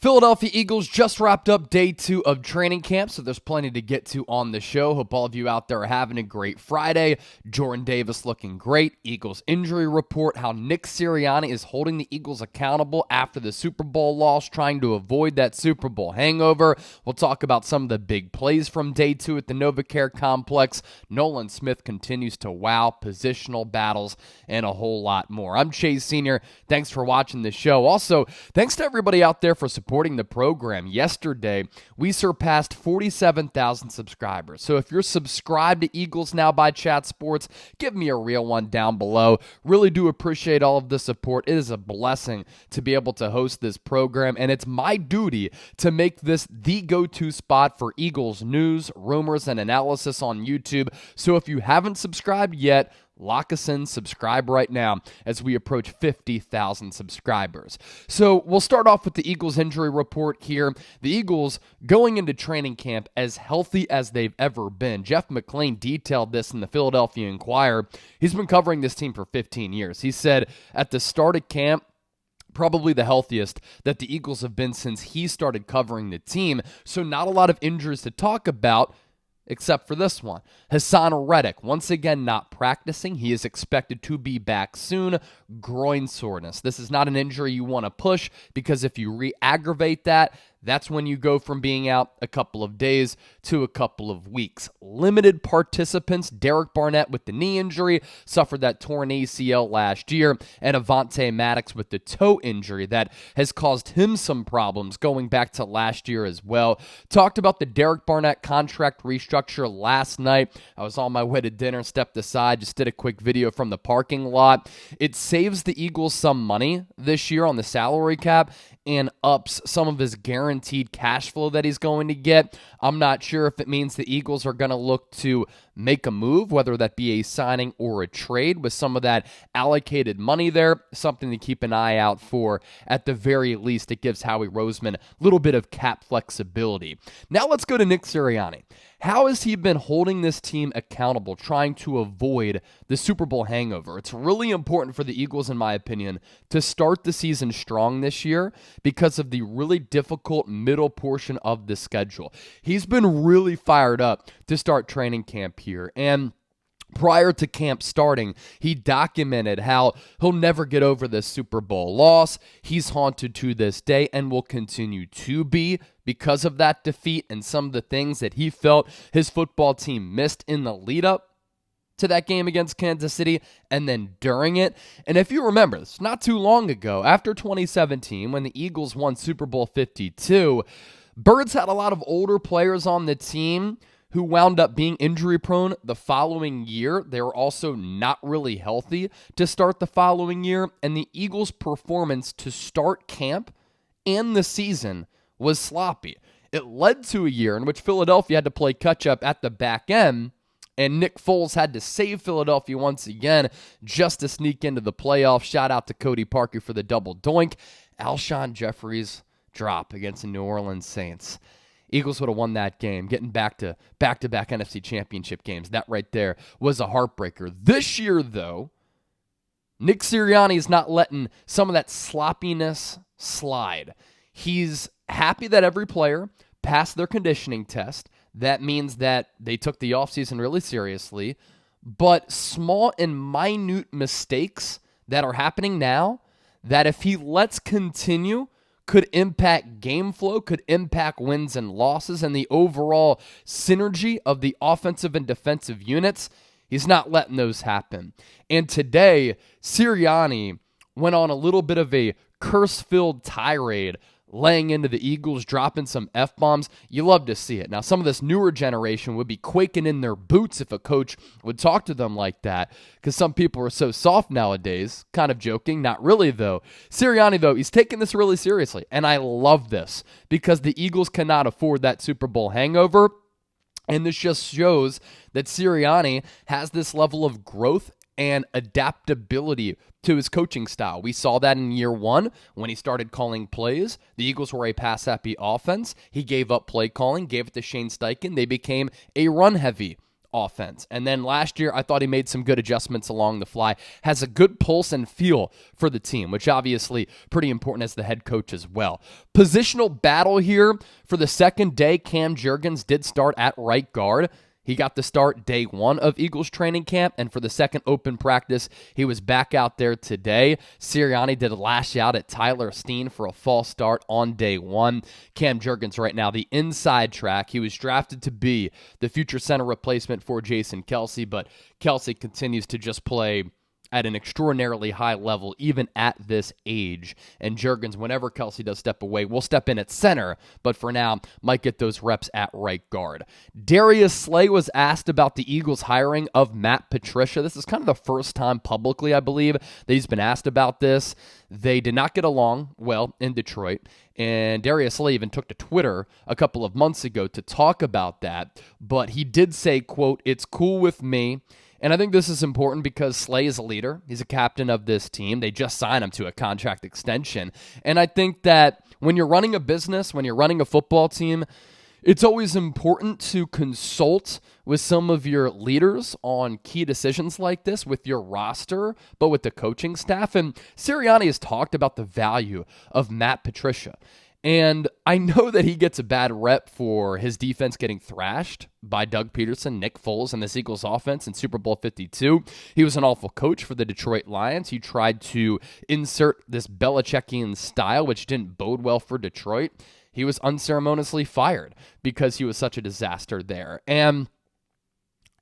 Philadelphia Eagles just wrapped up day 2 of training camp, so there's plenty to get to on the show. Hope all of you out there are having a great Friday. Jordan Davis looking great. Eagles injury report, how Nick Sirianni is holding the Eagles accountable after the Super Bowl loss, trying to avoid that Super Bowl hangover. We'll talk about some of the big plays from day 2 at the NovaCare Complex. Nolan Smith continues to wow, positional battles, and a whole lot more. I'm Chase Sr. Thanks for watching the show. Also, thanks to everybody out there for supporting the program. Yesterday, we surpassed 47,000 subscribers. So if you're subscribed to Eagles Now by Chat Sports, give me a real one down below. Really do appreciate all of the support. It is a blessing to be able to host this program, and it's my duty to make this the go-to spot for Eagles news, rumors, and analysis on YouTube. So if you haven't subscribed yet, lock us in, subscribe right now as we approach 50,000 subscribers. So we'll start off with the Eagles injury report here. The Eagles going into training camp as healthy as they've ever been. Jeff McClain detailed this in the Philadelphia Inquirer. He's been covering this team for 15 years. He said at the start of camp, probably the healthiest that the Eagles have been since he started covering the team. So not a lot of injuries to talk about, except for this one. Hassan Reddick, once again not practicing. He is expected to be back soon. Groin soreness. This is not an injury you want to push, because if you re-aggravate that, that's when you go from being out a couple of days to a couple of weeks. Limited participants. Derek Barnett with the knee injury, suffered that torn ACL last year, and Avonte Maddox with the toe injury that has caused him some problems going back to last year as well. Talked about the Derek Barnett contract restructure last night. I was on my way to dinner, stepped aside, just did a quick video from the parking lot. It saves the Eagles some money this year on the salary cap and ups some of his guaranteed cash flow that he's going to get. I'm not sure if it means the Eagles are going to look to make a move, whether that be a signing or a trade with some of that allocated money there. Something to keep an eye out for. At the very least, it gives Howie Roseman a little bit of cap flexibility. Now let's go to Nick Sirianni. How has he been holding this team accountable, trying to avoid the Super Bowl hangover? It's really important for the Eagles, in my opinion, to start the season strong this year because of the really difficult middle portion of the schedule. He's been really fired up to start training camp here, and prior to camp starting, he documented how he'll never get over this Super Bowl loss. He's haunted to this day and will continue to be because of that defeat and some of the things that he felt his football team missed in the lead up to that game against Kansas City and then during it. And if you remember, it's not too long ago, after 2017, when the Eagles won Super Bowl 52, Birds had a lot of older players on the team who wound up being injury prone the following year. They were also not really healthy to start the following year, and the Eagles' performance to start camp and the season was sloppy. It led to a year in which Philadelphia had to play catch-up at the back end, and Nick Foles had to save Philadelphia once again just to sneak into the playoffs. Shout out to Cody Parkey for the double doink. Alshon Jeffrey's drop against the New Orleans Saints. Eagles would have won that game, getting back-to-back NFC Championship games. That right there was a heartbreaker. This year, though, Nick Sirianni is not letting some of that sloppiness slide. He's happy that every player passed their conditioning test. That means that they took the offseason really seriously. But small and minute mistakes that are happening now, that if he lets continue, could impact game flow, could impact wins and losses, and the overall synergy of the offensive and defensive units. He's not letting those happen. And today, Sirianni went on a little bit of a curse-filled tirade, laying into the Eagles, dropping some F-bombs. You love to see it. Now, some of this newer generation would be quaking in their boots if a coach would talk to them like that, because some people are so soft nowadays. Kind of joking, not really, though. Sirianni, though, he's taking this really seriously, and I love this, because the Eagles cannot afford that Super Bowl hangover, and this just shows that Sirianni has this level of growth and adaptability to his coaching style. We saw that in year one when he started calling plays. The Eagles were a pass-happy offense. He gave up play calling, gave it to Shane Steichen. They became a run-heavy offense. And then last year, I thought he made some good adjustments along the fly, has a good pulse and feel for the team, which obviously pretty important as the head coach as well. Positional battle here for the second day. Cam Jurgens did start at right guard. He got the start day one of Eagles training camp, and for the second open practice, he was back out there today. Sirianni did lash out at Tyler Steen for a false start on day one. Cam Jurgens right now, the inside track. He was drafted to be the future center replacement for Jason Kelce, but Kelce continues to just play at an extraordinarily high level, even at this age. And Jurgens, whenever Kelce does step away, will step in at center, but for now, might get those reps at right guard. Darius Slay was asked about the Eagles' hiring of Matt Patricia. This is kind of the first time publicly, I believe, that he's been asked about this. They did not get along well in Detroit, and Darius Slay even took to Twitter a couple of months ago to talk about that, but he did say, quote, "It's cool with me." And I think this is important because Slay is a leader. He's a captain of this team. They just signed him to a contract extension. And I think that when you're running a business, when you're running a football team, it's always important to consult with some of your leaders on key decisions like this with your roster, but with the coaching staff. And Sirianni has talked about the value of Matt Patricia. And I know that he gets a bad rep for his defense getting thrashed by Doug Peterson, Nick Foles, and this Eagles offense in Super Bowl 52. He was an awful coach for the Detroit Lions. He tried to insert this Belichickian style, which didn't bode well for Detroit. He was unceremoniously fired because he was such a disaster there. And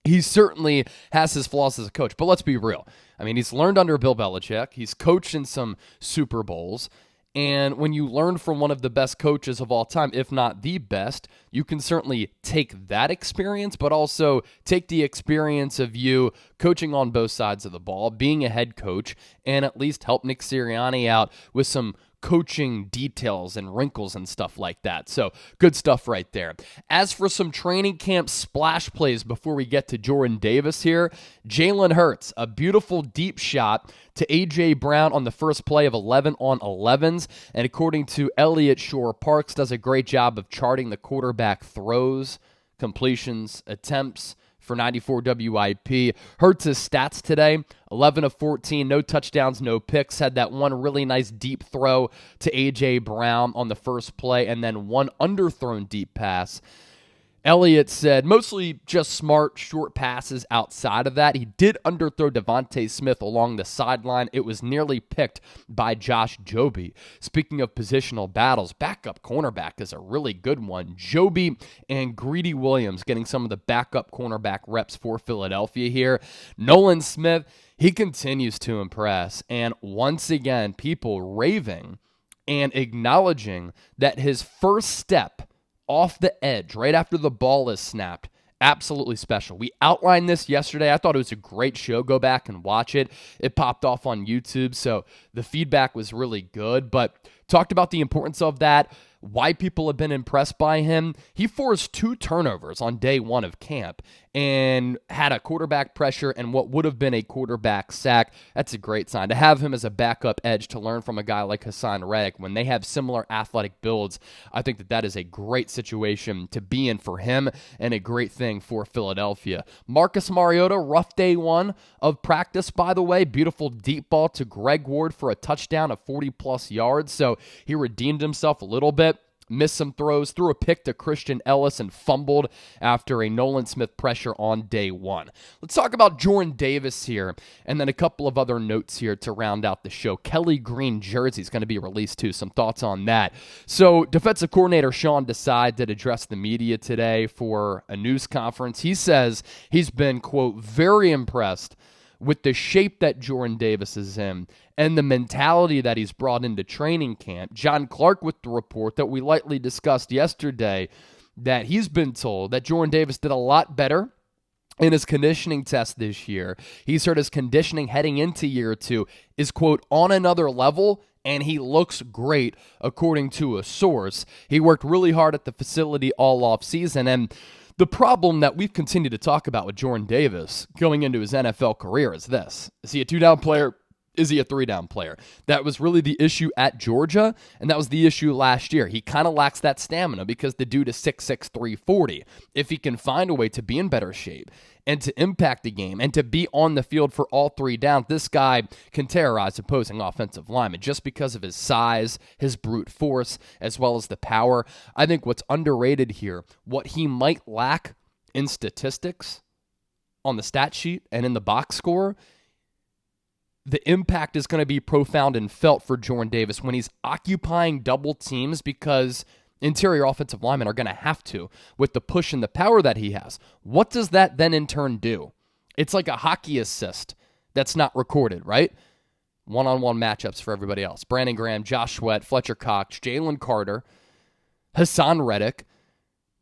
he certainly has his flaws as a coach, but let's be real. I mean, he's learned under Bill Belichick. He's coached in some Super Bowls. And when you learn from one of the best coaches of all time, if not the best, you can certainly take that experience, but also take the experience of you coaching on both sides of the ball, being a head coach, and at least help Nick Sirianni out with some coaching details and wrinkles and stuff like that. So good stuff right there. As for some training camp splash plays before we get to Jordan Davis here, Jalen Hurts, a beautiful deep shot to A.J. Brown on the first play of 11 on 11s. And according to Elliott Shore, Parks does a great job of charting the quarterback throws, completions, attempts for 94 WIP. Hurts' stats today, 11 of 14, no touchdowns, no picks. Had that one really nice deep throw to A.J. Brown on the first play, and then one underthrown deep pass. Elliott said mostly just smart, short passes outside of that. He did underthrow Avonte Smith along the sideline. It was nearly picked by Josh Jobe. Speaking of positional battles, backup cornerback is a really good one. Jobe and Greedy Williams getting some of the backup cornerback reps for Philadelphia here. Nolan Smith, he continues to impress. And once again, people raving and acknowledging that his first step off the edge, right after the ball is snapped, absolutely special. We outlined this yesterday. I thought it was a great show. Go back and watch it. It popped off on YouTube, so the feedback was really good, but talked about the importance of that, why people have been impressed by him. He forced 2 turnovers on day one of camp and had a quarterback pressure and what would have been a quarterback sack. That's a great sign. To have him as a backup edge to learn from a guy like Hassan Reddick when they have similar athletic builds, I think that that is a great situation to be in for him and a great thing for Philadelphia. Marcus Mariota, rough day one of practice, by the way. Beautiful deep ball to Greg Ward for a touchdown of 40-plus yards, so he redeemed himself a little bit. Missed some throws, threw a pick to Christian Ellis, and fumbled after a Nolan Smith pressure on day one. Let's talk about Jordan Davis here, and then a couple of other notes here to round out the show. Kelly Green jersey is going to be released too. Some thoughts on that. So defensive coordinator Sean Desai did address the media today for a news conference. He says he's been, quote, very impressed with the shape that Jordan Davis is in and the mentality that he's brought into training camp. John Clark with the report that we lightly discussed yesterday that he's been told that Jordan Davis did a lot better in his conditioning test this year. He's heard his conditioning heading into year 2 is, quote, on another level, and he looks great, according to a source. He worked really hard at the facility all offseason, and the problem that we've continued to talk about with Jordan Davis going into his NFL career is this. Is he a 2-down player? Is he a 3-down player? That was really the issue at Georgia, and that was the issue last year. He kind of lacks that stamina because the dude is 6'6", 340. If he can find a way to be in better shape and to impact the game and to be on the field for all 3 downs, this guy can terrorize opposing offensive linemen just because of his size, his brute force, as well as the power. I think what's underrated here, what he might lack in statistics on the stat sheet and in the box score, the impact is going to be profound and felt for Jordan Davis when he's occupying double teams because interior offensive linemen are going to have to with the push and the power that he has. What does that then in turn do? It's like a hockey assist that's not recorded, right? One-on-one matchups for everybody else. Brandon Graham, Josh Sweat, Fletcher Cox, Jalen Carter, Hassan Reddick,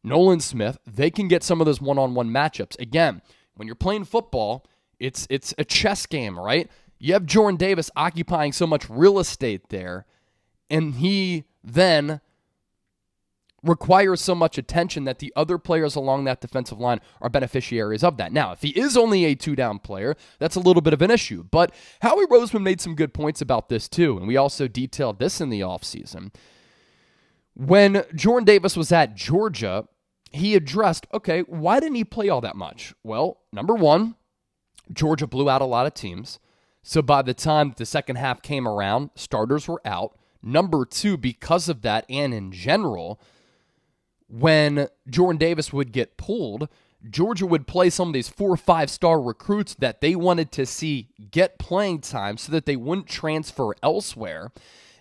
Nolan Smith. They can get some of those one-on-one matchups. Again, when you're playing football, it's a chess game, right? You have Jordan Davis occupying so much real estate there, and he then requires so much attention that the other players along that defensive line are beneficiaries of that. Now, if he is only a 2-down player, that's a little bit of an issue. But Howie Roseman made some good points about this too, and we also detailed this in the offseason. When Jordan Davis was at Georgia, he addressed, okay, why didn't he play all that much? Well, number one, Georgia blew out a lot of teams. So by the time the second half came around, starters were out. Number two, because of that and in general, when Jordan Davis would get pulled, Georgia would play some of these 4 or 5-star recruits that they wanted to see get playing time so that they wouldn't transfer elsewhere.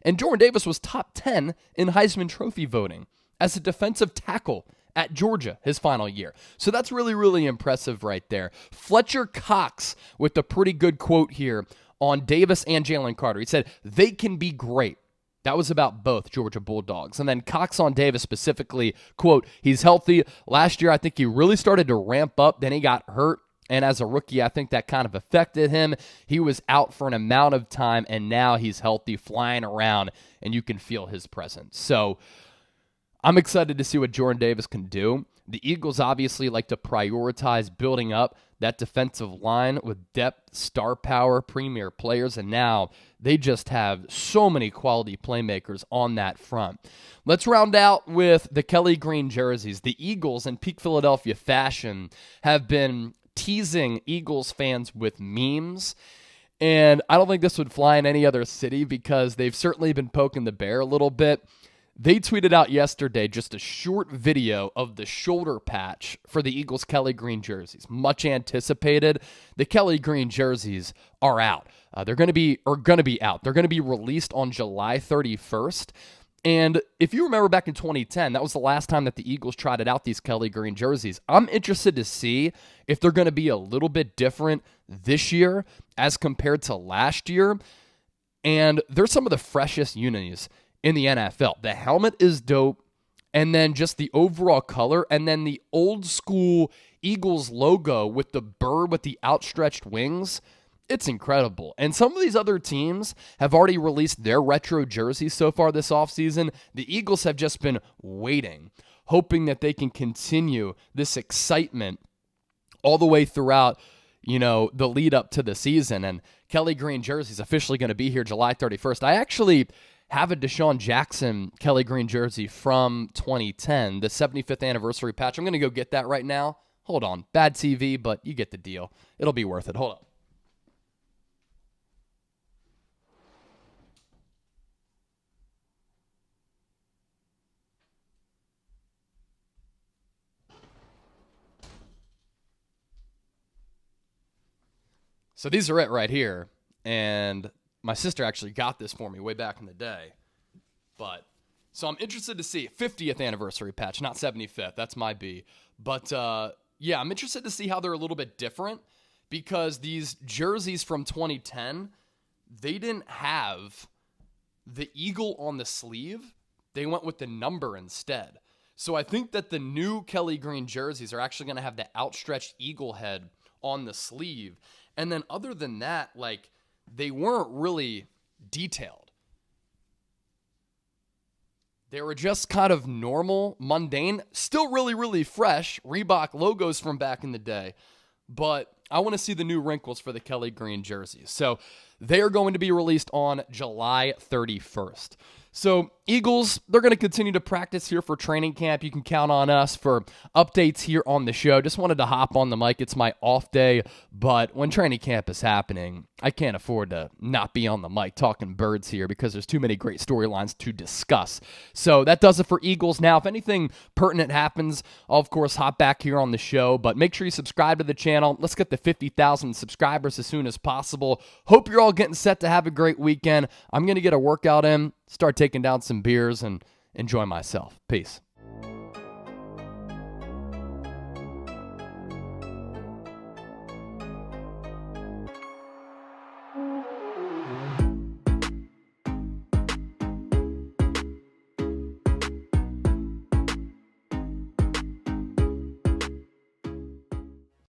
And Jordan Davis was top 10 in Heisman Trophy voting as a defensive tackle at Georgia his final year. So that's really, really impressive right there. Fletcher Cox with a pretty good quote here on Davis and Jalen Carter. He said, they can be great. That was about both Georgia Bulldogs. And then Cox on Davis specifically, quote, he's healthy. Last year, I think he really started to ramp up. Then he got hurt. And as a rookie, I think that kind of affected him. He was out for an amount of time, and now he's healthy, flying around, and you can feel his presence. So I'm excited to see what Jordan Davis can do. The Eagles obviously like to prioritize building up that defensive line with depth, star power, premier players, and now they just have so many quality playmakers on that front. Let's round out with the Kelly Green jerseys. The Eagles, in peak Philadelphia fashion, have been teasing Eagles fans with memes, and I don't think this would fly in any other city because they've certainly been poking the bear a little bit. They tweeted out yesterday just a short video of the shoulder patch for the Eagles' Kelly Green jerseys. Much anticipated. The Kelly Green jerseys are out. They're going to be out. They're going to be released on July 31st. And if you remember back in 2010, that was the last time that the Eagles trotted out these Kelly Green jerseys. I'm interested to see if they're going to be a little bit different this year as compared to last year. And they're some of the freshest unis in the NFL. The helmet is dope, and then just the overall color, and then the old school Eagles logo with the bird with the outstretched wings. It's incredible. And some of these other teams have already released their retro jerseys so far this offseason. The Eagles have just been waiting, hoping that they can continue this excitement all the way throughout, the lead up to the season. And Kelly Green jersey is officially going to be here July 31st. I actually have a Deshaun Jackson Kelly Green jersey from 2010, the 75th anniversary patch. I'm going to go get that right now. Hold on. Bad TV, but you get the deal. It'll be worth it. Hold up. So these are it right here. And my sister actually got this for me way back in the day. So I'm interested to see 50th anniversary patch, not 75th. That's my B. But yeah, I'm interested to see how they're a little bit different because these jerseys from 2010, they didn't have the eagle on the sleeve. They went with the number instead. So I think that the new Kelly Green jerseys are actually going to have the outstretched eagle head on the sleeve. And then other than that, they weren't really detailed. They were just kind of normal, mundane, still really, really fresh Reebok logos from back in the day. But I want to see the new wrinkles for the Kelly Green jerseys. So they are going to be released on July 31st. So Eagles, they're going to continue to practice here for training camp. You can count on us for updates here on the show. Just wanted to hop on the mic. It's my off day, but when training camp is happening, I can't afford to not be on the mic talking birds here because there's too many great storylines to discuss. So that does it for Eagles. Now, if anything pertinent happens, I'll, of course, hop back here on the show, but make sure you subscribe to the channel. Let's get to 50,000 subscribers as soon as possible. Hope you're all getting set to have a great weekend. I'm going to get a workout in, start taking down some beers, and enjoy myself. Peace.